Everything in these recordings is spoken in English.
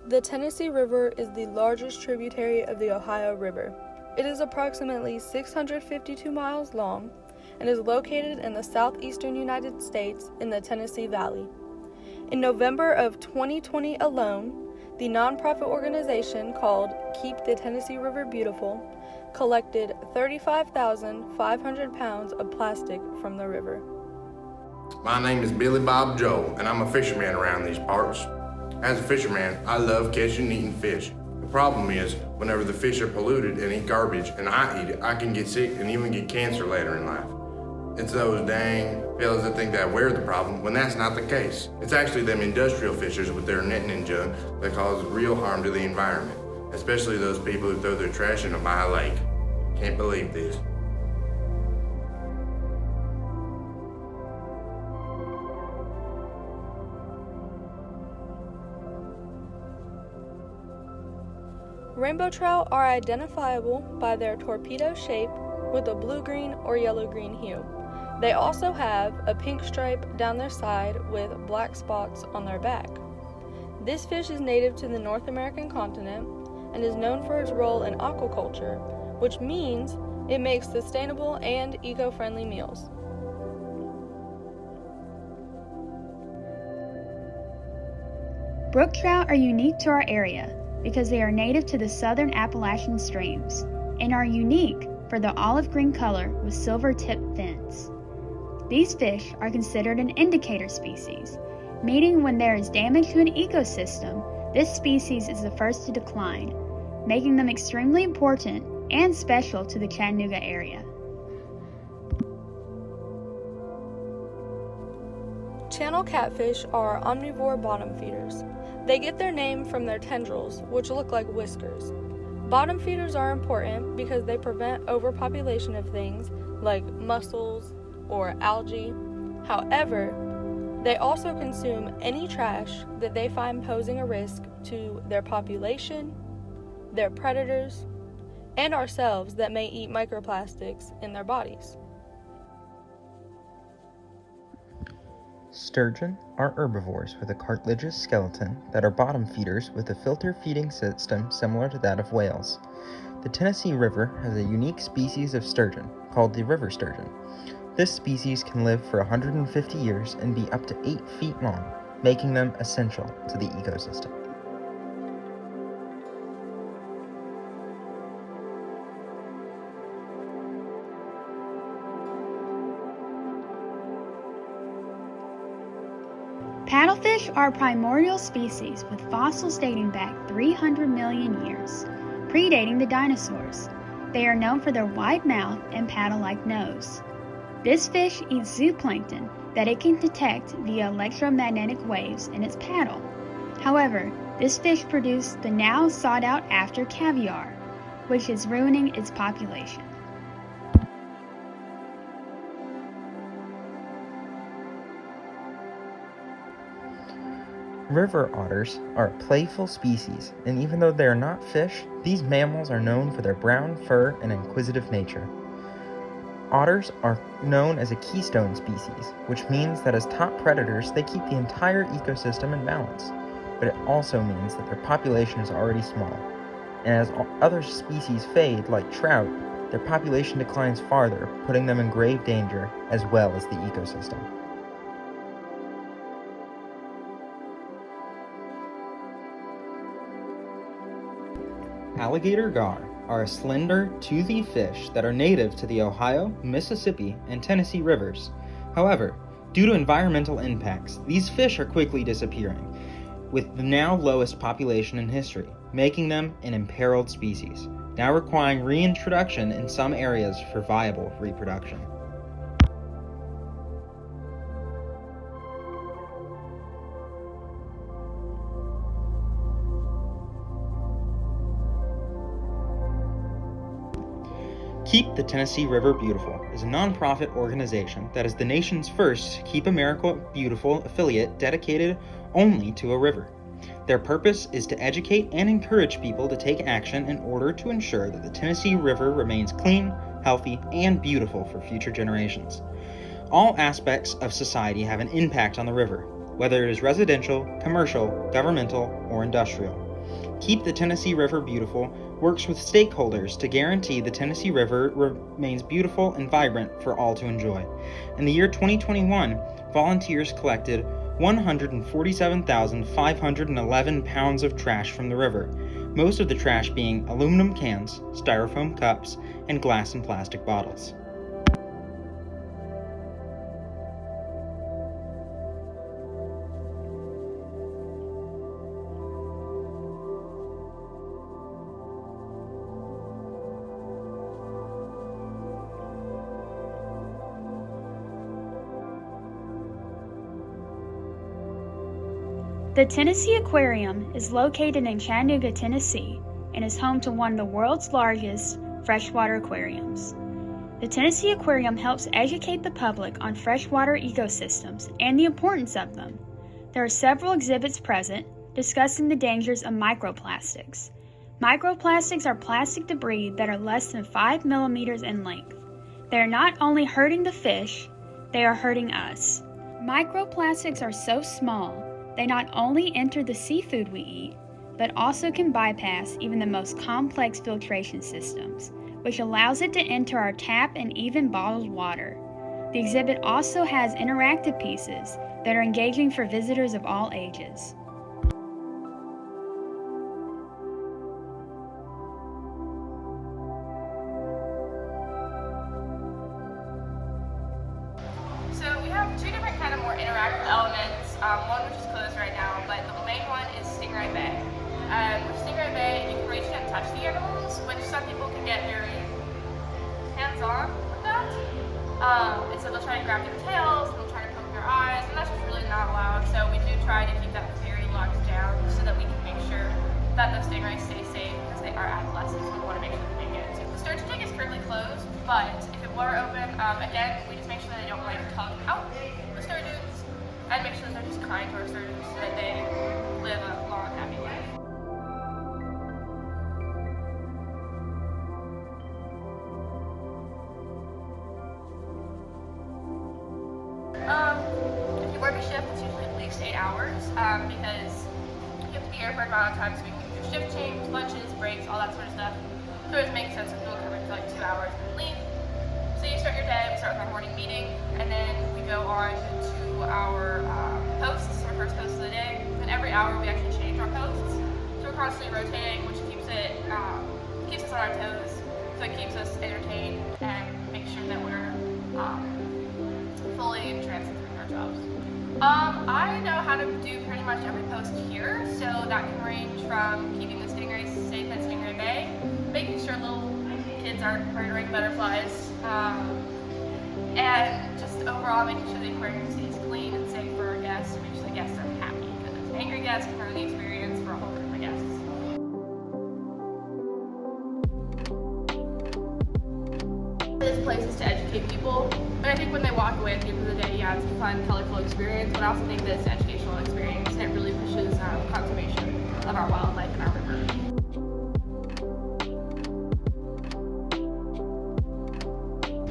The Tennessee River is the largest tributary of the Ohio River. It is approximately 652 miles long and is located in the southeastern United States in the Tennessee Valley. In November of 2020 alone, the nonprofit organization called Keep the Tennessee River Beautiful collected 35,500 pounds of plastic from the river. My name is Billy Bob Joe, and I'm a fisherman around these parts. As a fisherman, I love catching and eating fish. The problem is, whenever the fish are polluted and eat garbage and I eat it, I can get sick and even get cancer later in life. It's those dang fellas that think that we're the problem, when that's not the case. It's actually them industrial fishers with their netting and junk that cause real harm to the environment, especially those people who throw their trash into my lake. Can't believe this. Rainbow trout are identifiable by their torpedo shape with a blue-green or yellow-green hue. They also have a pink stripe down their side with black spots on their back. This fish is native to the North American continent and is known for its role in aquaculture, which means it makes sustainable and eco-friendly meals. Brook trout are unique to our area because they are native to the southern Appalachian streams and are unique for their olive green color with silver-tipped fins. These fish are considered an indicator species, meaning when there is damage to an ecosystem, this species is the first to decline, making them extremely important and special to the Chattanooga area. Channel catfish are omnivore bottom feeders. They get their name from their tendrils, which look like whiskers. Bottom feeders are important because they prevent overpopulation of things like mussels or algae. However, they also consume any trash that they find posing a risk to their population, their predators, and ourselves that may eat microplastics in their bodies. Sturgeon are herbivores with a cartilaginous skeleton that are bottom feeders with a filter feeding system similar to that of whales. The Tennessee River has a unique species of sturgeon called the river sturgeon. This species can live for 150 years and be up to 8 feet long, making them essential to the ecosystem. Paddlefish are a primordial species with fossils dating back 300 million years, predating the dinosaurs. They are known for their wide mouth and paddle-like nose. This fish eats zooplankton that it can detect via electromagnetic waves in its paddle. However, this fish produced the now sought-out-after caviar, which is ruining its population. River otters are a playful species, and even though they are not fish, these mammals are known for their brown fur and inquisitive nature. Otters are known as a keystone species, which means that as top predators, they keep the entire ecosystem in balance. But it also means that their population is already small, and as other species fade, like trout, their population declines farther, putting them in grave danger as well as the ecosystem. Alligator gar are a slender, toothy fish that are native to the Ohio, Mississippi, and Tennessee rivers. However, due to environmental impacts, these fish are quickly disappearing, with the now lowest population in history, making them an imperiled species, now requiring reintroduction in some areas for viable reproduction. Keep the Tennessee River Beautiful is a nonprofit organization that is the nation's first Keep America Beautiful affiliate dedicated only to a river. Their purpose is to educate and encourage people to take action in order to ensure that the Tennessee River remains clean, healthy, and beautiful for future generations. All aspects of society have an impact on the river, whether it is residential, commercial, governmental, or industrial. Keep the Tennessee River Beautiful works with stakeholders to guarantee the Tennessee River remains beautiful and vibrant for all to enjoy. In the year 2021, volunteers collected 147,511 pounds of trash from the river, most of the trash being aluminum cans, styrofoam cups, and glass and plastic bottles. The Tennessee Aquarium is located in Chattanooga, Tennessee, and is home to one of the world's largest freshwater aquariums. The Tennessee Aquarium helps educate the public on freshwater ecosystems and the importance of them. There are several exhibits present discussing the dangers of microplastics. Microplastics are plastic debris that are less than 5 millimeters in length. They are not only hurting the fish, they are hurting us. Microplastics are so small, they not only enter the seafood we eat, but also can bypass even the most complex filtration systems, which allows it to enter our tap and even bottled water. The exhibit also has interactive pieces that are engaging for visitors of all ages. So we have two different kind of more interactive elements. One which is closed right now, but the main one is Stingray Bay. With Stingray Bay, you can reach and touch the animals, which some people can get very hands-on with that. And so they'll try to grab their tails, and they'll try to poke their eyes, and that's just really not allowed. So we do try to keep that very locked down so that we can make sure that those stingrays stay safe because they are adolescents. We want to make sure that they get to. The storage tank is currently closed, but if it were open, again, we just make sure that they don't like tug out the sturgeons and make sure that they're just kind to our sturgeons so that they live a long, happy life. If you work a shift, it's usually at least 8 hours because you have to be here for a amount of time so we can do shift change, lunches, breaks, all that sort of stuff. So it makes sense if people come in for like 2 hours and then leave. So you start your day, we start with our morning meeting, and then we go on to our posts, our first post of the day. And every hour we actually change our posts. So we're constantly rotating, which keeps us on our toes. So it keeps us entertained and makes sure that we're fully entranced in our jobs. I know how to do pretty much every post here, so that can range from keeping the stingrays safe at Stingray Bay, making sure little kids aren't murdering butterflies, and just overall making sure the aquarium stays clean and safe for our guests and make sure the guests are happy, because angry guests can ruin the experience for a whole group of guests. This place is to educate people, and I think when they walk away at the end of the day, yeah, it's a fun, colorful experience, but I also think that it's an educational experience, and it really pushes conservation of our wildlife and our river.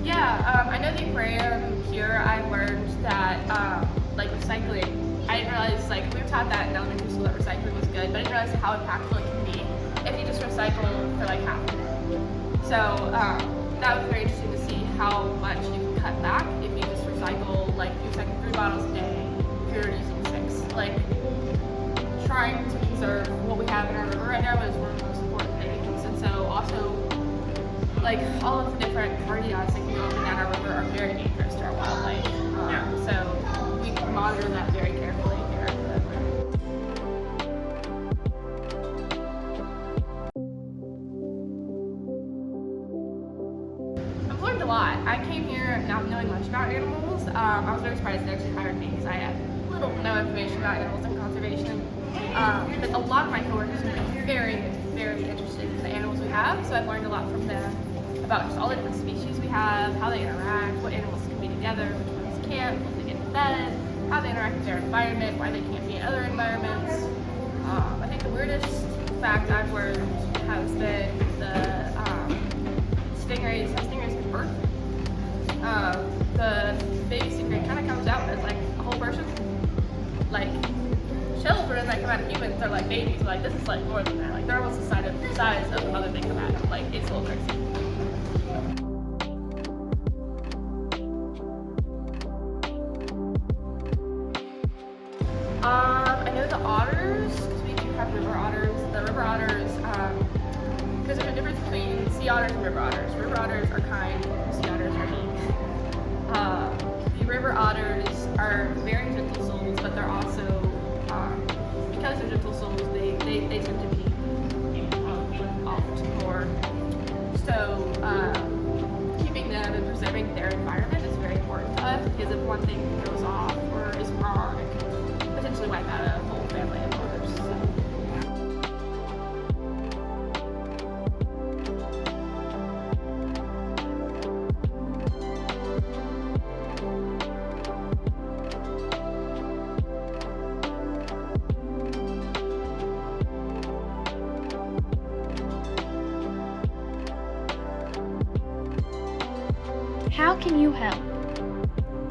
Yeah, I know the aquarium here, I've learned that, like recycling, I didn't realize, like, we were taught that in elementary school that recycling was good, but I didn't realize how impactful it can be if you just recycle for like half a day. So, that was very interesting to see how much you can cut back if you just recycle, like, you recycle 3 bottles a day if you're using 6. Like, trying to conserve what we have in our river right now is one of the most important things. And so also, like, all of the different RDIs that can go up and down our river are very dangerous to our wildlife. So we monitor that very carefully here at the aquarium. I've learned a lot. I came here not knowing much about animals. I was very surprised they actually hired me because I had little to no information about animals and conservation. But a lot of my coworkers are very, very interested in the animals we have, so I've learned a lot from them about just all the different species we have, how they interact, what animals can be together, which ones can't, what they get fed, how they interact with their environment, why they can't be in other environments. I think the weirdest fact I've learned has been the stingrays. How stingrays give birth. The baby stingray kind of comes out as like a whole person, like children that come out of humans, they're like babies. Like, this is like more than that. Like, they're almost the size of the mother they come out of. Like, it's a little crazy. I know the otters, because we do have river otters. The river otters, because there's a difference between sea otters and river otters. River otters are kind, sea otters are mean. The river otters are very gentle souls, but they're also, because they're gentle souls, they tend to be oft more. So, keeping them and preserving their environment is very important to us, because if one thing goes off or is wrong, it can potentially wipe out a whole family of otters. So. How can you help?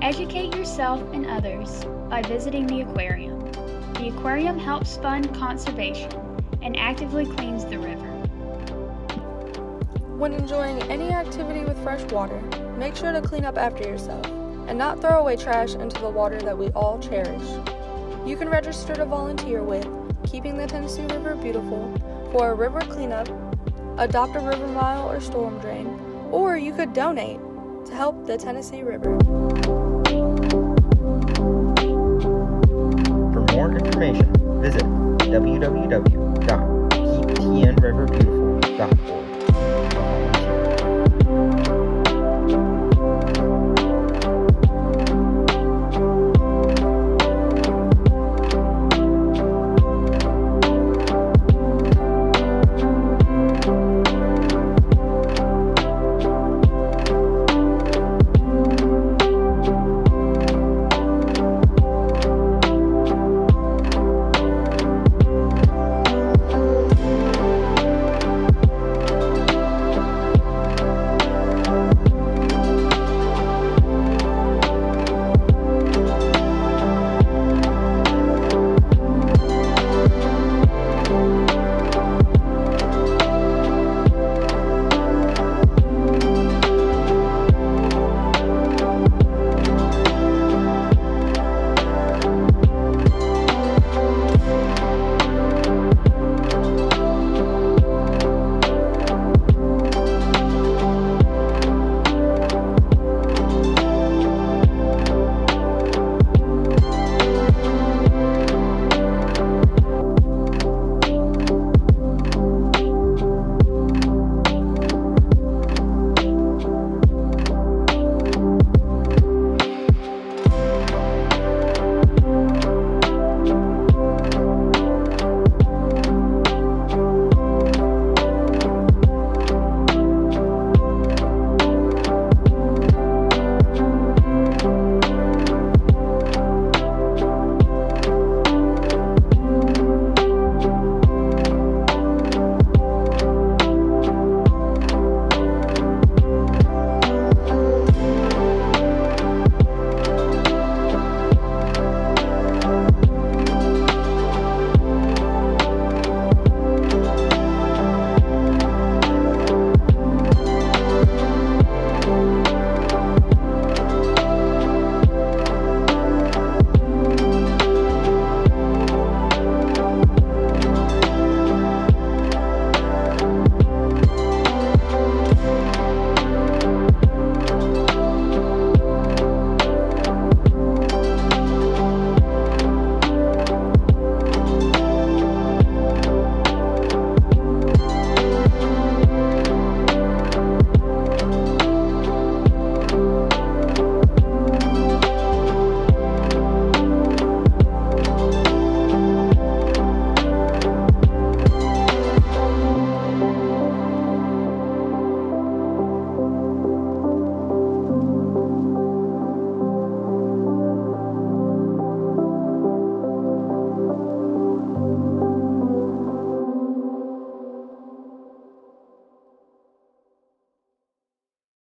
Educate yourself and others by visiting the aquarium. The aquarium helps fund conservation and actively cleans the river. When enjoying any activity with fresh water, make sure to clean up after yourself and not throw away trash into the water that we all cherish. You can register to volunteer with Keeping the Tennessee River Beautiful for a river cleanup, adopt a river mile or storm drain, or you could donate to help the Tennessee River. For more information, visit www.keeptnriverbeautiful.org.